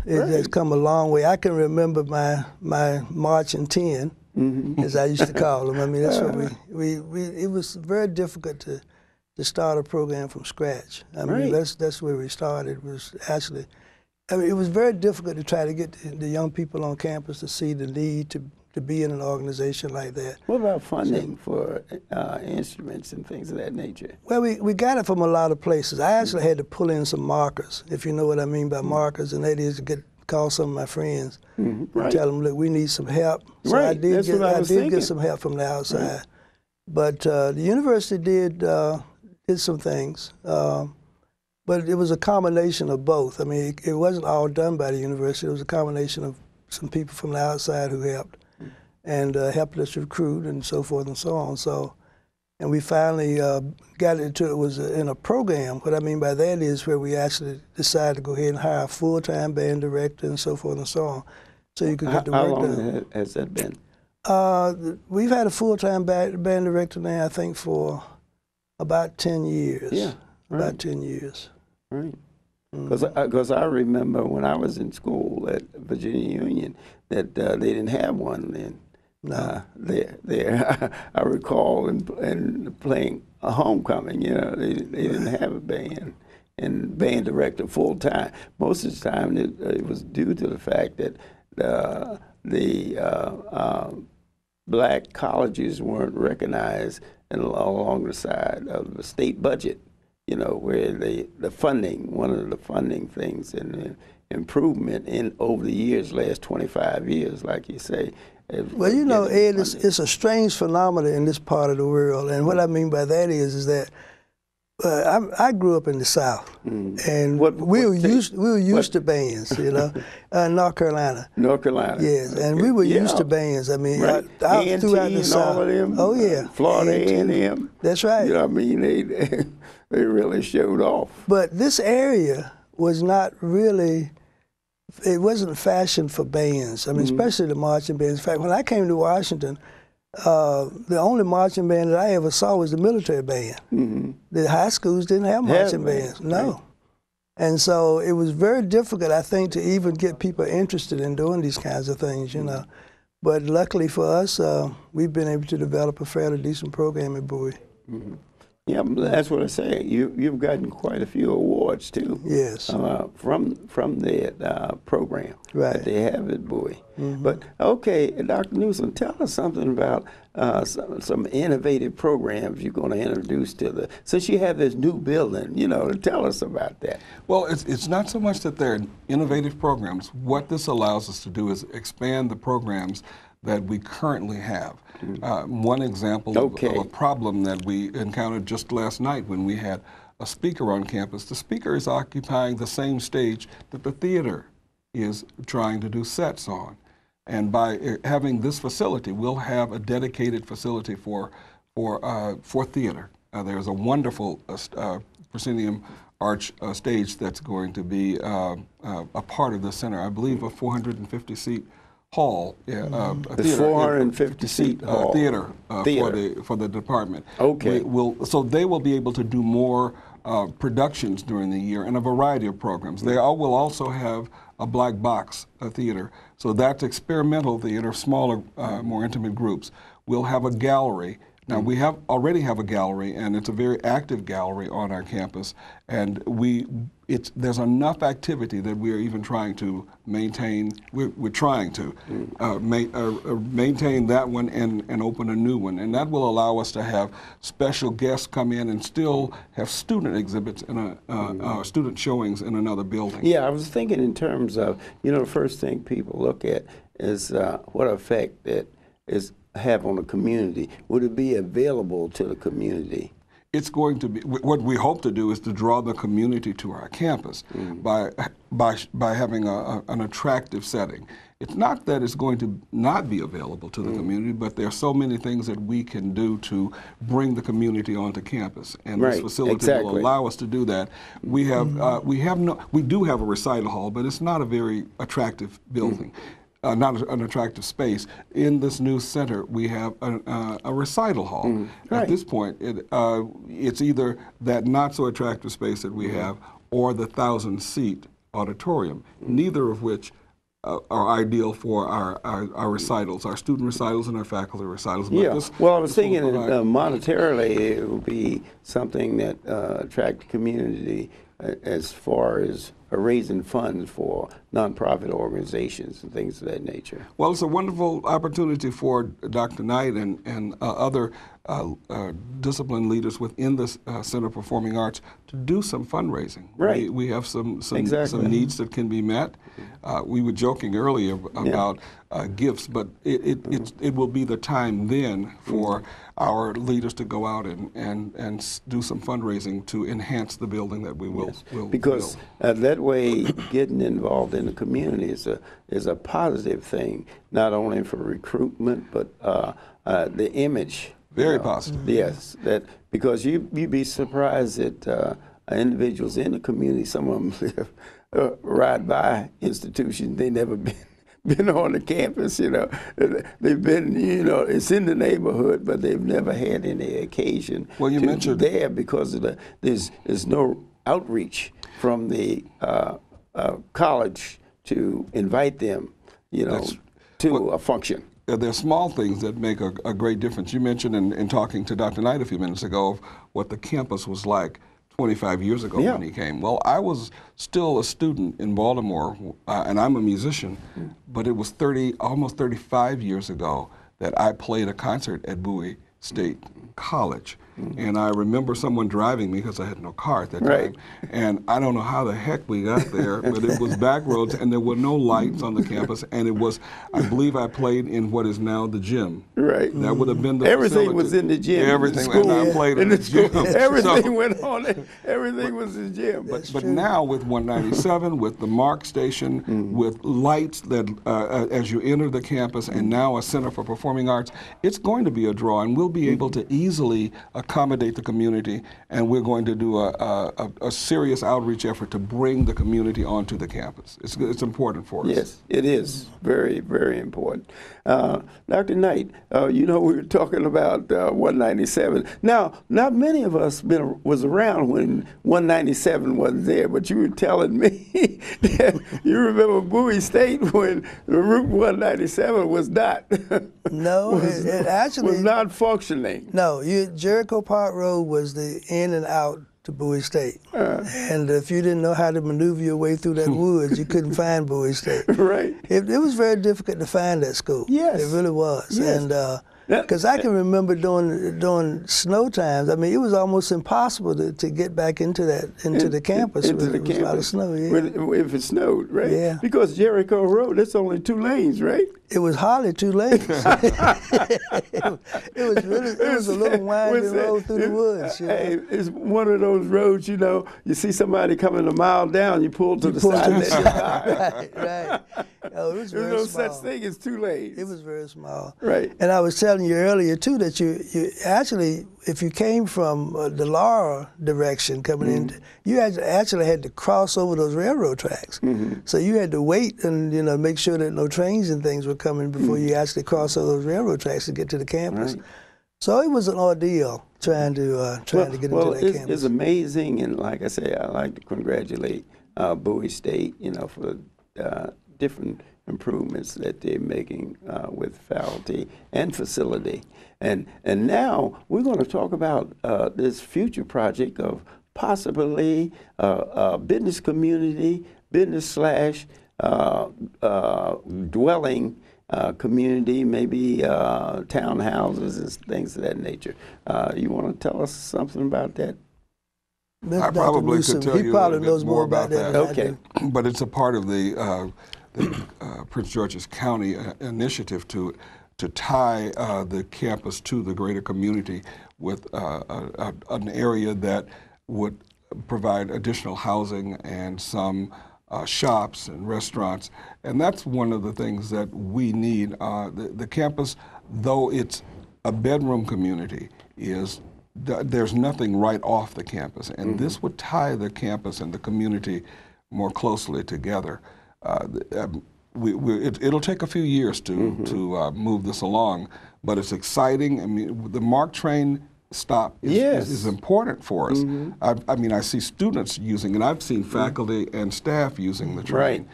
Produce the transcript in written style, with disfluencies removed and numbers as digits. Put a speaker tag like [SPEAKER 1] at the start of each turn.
[SPEAKER 1] It has come a long way. I can remember my March and 10, as I used to call them. I mean, that's what it was very difficult to start a program from scratch. I mean, that's where we started. It was actually, I mean, it was very difficult to try to get the young people on campus to see the need to be in an organization like that.
[SPEAKER 2] What about funding for instruments and things of that nature?
[SPEAKER 1] Well, we got it from a lot of places. I actually had to pull in some markers, if you know what I mean by markers, and that is to call some of my friends and tell them, look, we need some help. So I did get some help from the outside. But the university did some things, but it was a combination of both. I mean, it wasn't all done by the university. It was a combination of some people from the outside who helped and helped us recruit and so forth and so on. So, and we finally got into it was in a program. What I mean by that is where we actually decided to go ahead and hire a full-time band director and so forth and so on, so you could get the work done.
[SPEAKER 2] How long has that been?
[SPEAKER 1] We've had a full-time band director now, I think, for about 10 years.
[SPEAKER 2] Yeah,
[SPEAKER 1] about 10 years.
[SPEAKER 2] Right. Because I remember when I was in school at Virginia Union that they didn't have one then.
[SPEAKER 1] No.
[SPEAKER 2] There. I recall and playing a homecoming. You know, they didn't have a band and band director full time. Most of the time, it was due to the fact that the black colleges weren't recognized along the side of the state budget. You know, where the funding, one of the funding things and improvement in over the years, last 25 years, like you say.
[SPEAKER 1] Well, you know, Ed, it's a strange phenomenon in this part of the world, and what I mean by that is that I grew up in the South, and we were used to bands, you know, North Carolina.
[SPEAKER 2] North Carolina.
[SPEAKER 1] Yes, and we were used to bands. I mean, throughout the South.
[SPEAKER 2] All of them,
[SPEAKER 1] oh yeah,
[SPEAKER 2] Florida A&M. That's
[SPEAKER 1] right.
[SPEAKER 2] You know what I mean? They really showed off.
[SPEAKER 1] But this area was not really. It wasn't fashioned for bands. I mean, especially the marching bands. In fact, when I came to Washington, the only marching band that I ever saw was the military band. The high schools didn't have marching bands, no. Right. And so it was very difficult, I think, to even get people interested in doing these kinds of things, you know. But luckily for us, we've been able to develop a fairly decent program at Bowie.
[SPEAKER 2] Yeah, that's what I say. You've gotten quite a few awards too.
[SPEAKER 1] Yes.
[SPEAKER 2] From the program that they have at Bowie. But okay, Dr. Newson, tell us something about some innovative programs you're going to introduce to since you have this new building. You know, tell us about that.
[SPEAKER 3] Well, it's not so much that they're innovative programs. What this allows us to do is expand the programs that we currently have. One example of a problem that we encountered just last night when we had a speaker on campus. The speaker is occupying the same stage that the theater is trying to do sets on. And by having this facility, we'll have a dedicated facility for theater. There's a wonderful proscenium arch stage that's going to be a part of the center. I believe a 450-seat hall, a
[SPEAKER 2] 450-seat hall
[SPEAKER 3] theater for the department.
[SPEAKER 2] Okay.
[SPEAKER 3] So they will be able to do more productions during the year and a variety of programs. They will also have a black box theater. So that's experimental theater, smaller, more intimate groups. We'll have a gallery. Now we already have a gallery, and it's a very active gallery on our campus. And there's enough activity that we are even trying to maintain. We're trying to maintain that one and open a new one, and that will allow us to have special guests come in and still have student exhibits and student showings in another building.
[SPEAKER 2] Yeah, I was thinking in terms of, you know, the first thing people look at is what effect it have on the community. Would it be available to the community?
[SPEAKER 3] It's going to be, what we hope to do is to draw the community to our campus by having an attractive setting. It's not that it's going to not be available to the community, but there are so many things that we can do to bring the community onto campus, and this facility will allow us to do that. We do have a recital hall, but it's not a very attractive building. Not an attractive space. In this new center, we have a recital hall. At this point, it's either that not so attractive space that we have, or the 1,000-seat auditorium, neither of which are ideal for our recitals, our student recitals and our faculty recitals. But
[SPEAKER 2] yeah. Well, I was thinking monetarily it would be something that attract the community as far as raising funds for nonprofit organizations and things of that nature.
[SPEAKER 3] Well, it's a wonderful opportunity for Dr. Knight and other discipline leaders within the Center of Performing Arts to do some fundraising.
[SPEAKER 2] Right.
[SPEAKER 3] We have some
[SPEAKER 2] exactly.
[SPEAKER 3] needs that can be met. We were joking earlier about gifts, but it will be the time then for our leaders to go out and do some fundraising to enhance the building that we will
[SPEAKER 2] because
[SPEAKER 3] build.
[SPEAKER 2] That way getting involved in the community is a positive thing, not only for recruitment but the image.
[SPEAKER 3] Very positive.
[SPEAKER 2] Yes, that because you'd be surprised that individuals in the community, some of them ride by institutions they never been on the campus. They've been, it's in the neighborhood, but they've never had any occasion.
[SPEAKER 3] Well, you mentioned
[SPEAKER 2] there because of there's no outreach from the college to invite them, to a function.
[SPEAKER 3] There are small things that make a great difference. You mentioned in talking to Dr. Knight a few minutes ago of what the campus was like 25 years ago when he came. Well, I was still a student in Baltimore, and I'm a musician, but it was almost 35 years ago that I played a concert at Bowie State College. And I remember someone driving me because I had no car at that time. And I don't know how the heck we got there, but it was back roads and there were no lights on the campus. And it was, I believe I played in what is now the gym.
[SPEAKER 2] Right.
[SPEAKER 3] That would have been the
[SPEAKER 2] Everything
[SPEAKER 3] facility.
[SPEAKER 2] was in the gym.
[SPEAKER 3] Everything.
[SPEAKER 2] In the school,
[SPEAKER 3] and I played in the gym.
[SPEAKER 2] Everything went on. Everything was in the gym.
[SPEAKER 3] But now with 197, with the MARC station, with lights that as you enter the campus, and now a Center for Performing Arts, it's going to be a draw, and we'll be able to easily accommodate the community, and we're going to do a serious outreach effort to bring the community onto the campus. It's important for us.
[SPEAKER 2] Yes, it is very, very important. Dr. Knight, we were talking about 197. Now, not many of us was around when 197 wasn't there, but you were telling me that you remember Bowie State when Route 197 was not.
[SPEAKER 1] No, it actually
[SPEAKER 2] was not functioning.
[SPEAKER 1] No, Jericho Park Road was the in and out to Bowie State. And if you didn't know how to maneuver your way through that woods, you couldn't find Bowie State.
[SPEAKER 2] Right.
[SPEAKER 1] It was very difficult to find that school.
[SPEAKER 2] Yes.
[SPEAKER 1] It really was.
[SPEAKER 2] Yes.
[SPEAKER 1] And because I can remember during snow times, I mean, it was almost impossible to get back into the campus.
[SPEAKER 2] Into the campus.
[SPEAKER 1] A lot of snow,
[SPEAKER 2] If it snowed, right?
[SPEAKER 1] Yeah.
[SPEAKER 2] Because Jericho Road, it's only 2 lanes, right?
[SPEAKER 1] It was hardly 2 lanes. it was a little winding road through the woods.
[SPEAKER 2] Hey, it's one of those roads, you see somebody coming a mile down, you pull to the side.
[SPEAKER 1] Right. Oh, it was very
[SPEAKER 2] There's
[SPEAKER 1] small.
[SPEAKER 2] no such thing as 2 lanes.
[SPEAKER 1] It was very small.
[SPEAKER 2] Right.
[SPEAKER 1] And I was telling you earlier, too, that you actually, if you came from the Laura direction coming in, you actually had to cross over those railroad tracks. So you had to wait and make sure that no trains and things were coming before you actually cross over those railroad tracks to get to the campus. Right. So it was an ordeal trying to get into that campus.
[SPEAKER 2] It's amazing, and like I say, I like to congratulate Bowie State, for different improvements that they're making with faculty and facility. And now we're going to talk about this future project of possibly a business community, business / dwelling community, maybe townhouses and things of that nature. You want to tell us something about that?
[SPEAKER 3] I probably could tell you a little bit more about that.
[SPEAKER 2] Okay.
[SPEAKER 3] But it's a part of the Prince George's County initiative to tie the campus to the greater community with an area that would provide additional housing and some shops and restaurants. And that's one of the things that we need. The campus, though it's a bedroom community, there's nothing right off the campus. And this would tie the campus and the community more closely together. It'll take a few years to move this along, but it's exciting. I mean, the MARC train stop is important for us. I mean, I see students using it. I've seen faculty and staff using the train.
[SPEAKER 2] Right.